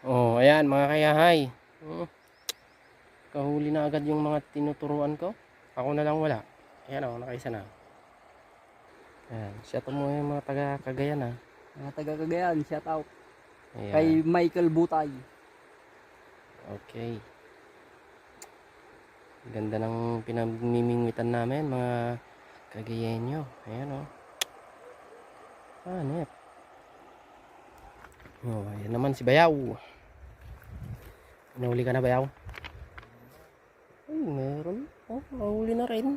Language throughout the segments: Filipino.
Oh, ayan mga kayahay. Hmm, kahuli na agad yung mga tinuturuan ko. Ako na lang wala. Ayan oh, nakaisa na. Ayan, shout out mo yung mga taga Cagayan ah. Mga taga Cagayan, shout out. Ayan, Kay Michael Butay. okay. Ganda ng pinamimingwitan namin mga Cagayenyo. Ayan oh. Ah, net. Oh, ayan naman si Bayaw. Nahuli ka na Bayaw? Ay, meron. Oh, nahuli na rin.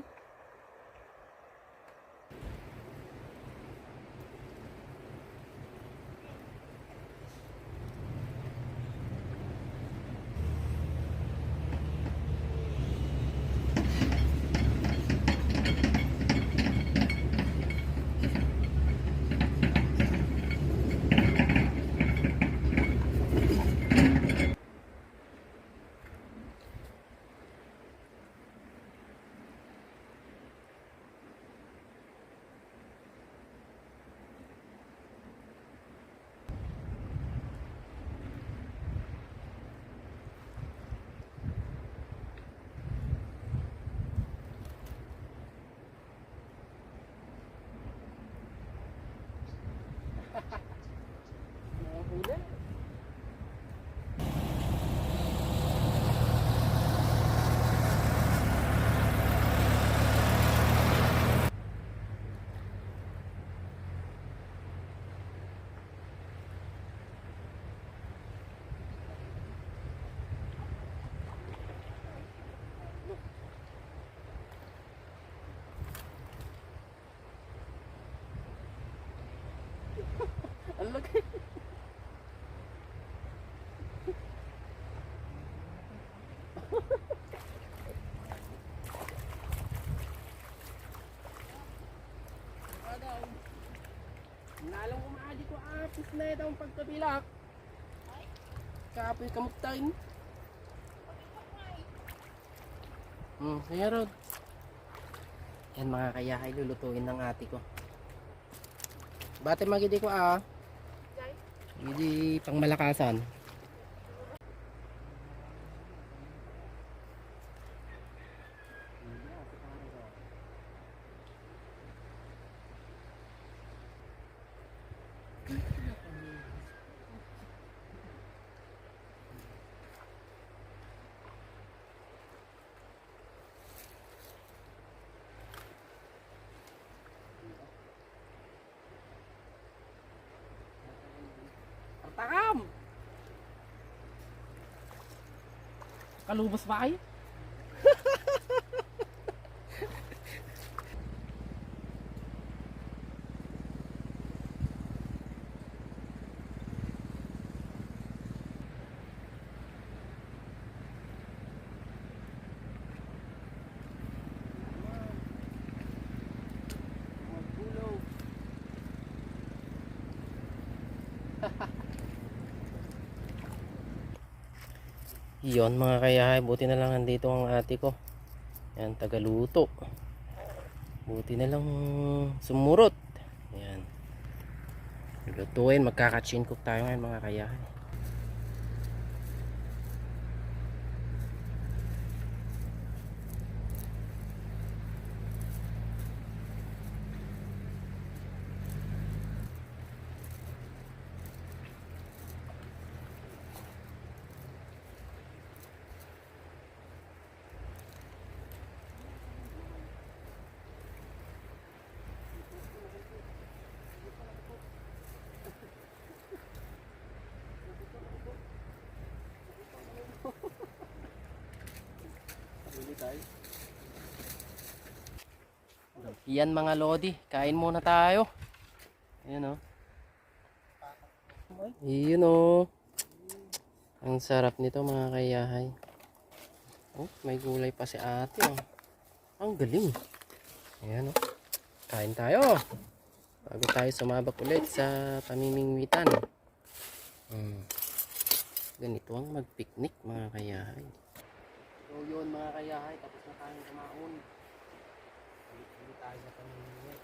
Nahuli. Ang laki. Nalang umaadi ko apis na ito ang pagkabilak. Kapoy kamuktain. Kaya Rod. Yan mga kayahay lulutuin ng ate ko. Bate magidi ko ah. Hindi pang malakasan. Takam! Kalubos ba kayo? Iyon mga kayahay, buti na lang nandito ang ate ko. Yan, tagaluto. Buti na lang sumurot. Yan. Lutuin, magkaka-chin cook tayo ngayon mga kayahay. Yan mga lodi, kain muna tayo. Ayan o. Yun o. Ang sarap nito mga kayahay. Oh, may gulay pa si ate oh. Ang galing. Ayan o. Kain tayo. Bago tayo sumabak ulit sa pamimingwitan. Ganito ang mag-picnic mga kayahay. So yun mga kayahay, tapos na tayong kumaon. Ulit tayo sa pamimingwit.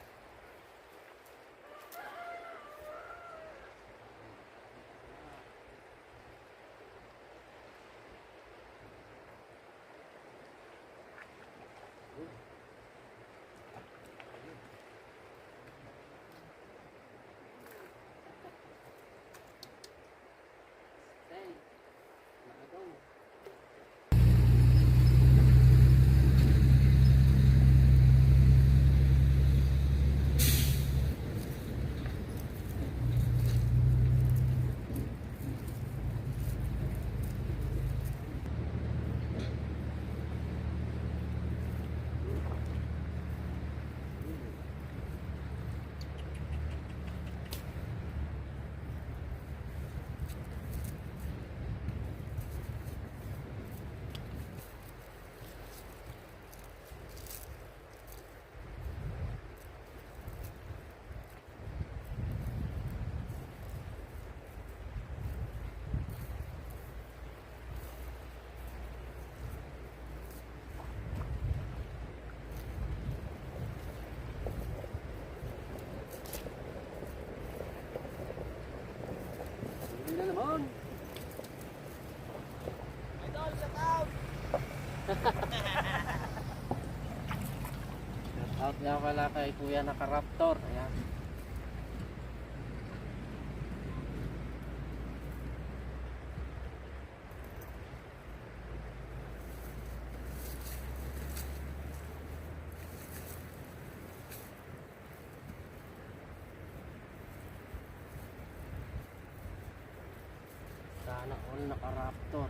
Ayun na naman. Idol, shout out! Shout out nga pala kay Kuya Naka-Raptor. Ayan. Sana all Naka-Raptor.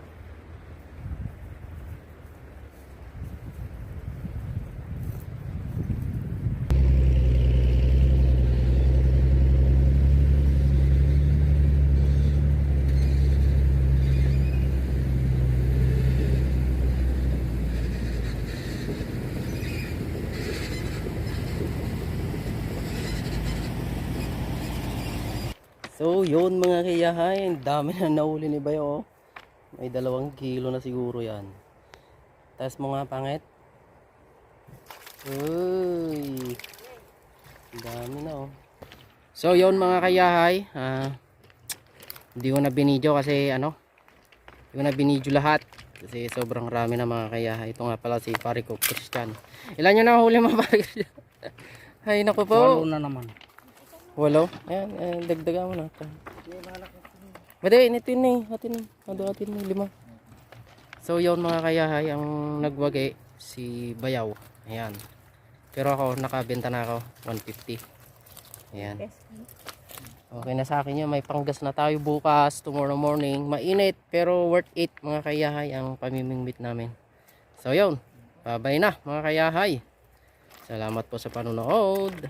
So yun mga kayahay, ang dami na nahuli ni Bayo. Oh. May 2 kilo na siguro yan. Taas mo nga pangit. Uy, ang dami na oh. So yun mga kayahay, hindi ko na binidyo kasi ano, hindi ko na binidyo lahat. Kasi sobrang rami na mga kayahay. Ito nga pala si pare ko Christian. Ilan yun na huli mga pare Christian? Ay naku po. 8 na naman. 8? Ayan, dagdagan mo na. Bade, initin na eh. Atin na 5. So yun mga kayahay, ang nagwagi si Bayaw. Ayan. Pero ako, nakabenta na ako. 150. Ayan. Okay na sa akin yun. May panggas na tayo bukas, tomorrow morning. Mainit, pero worth it mga kayahay ang pamimingwit namin. So yun. Bye-bye na mga kayahay. Salamat po sa panonood.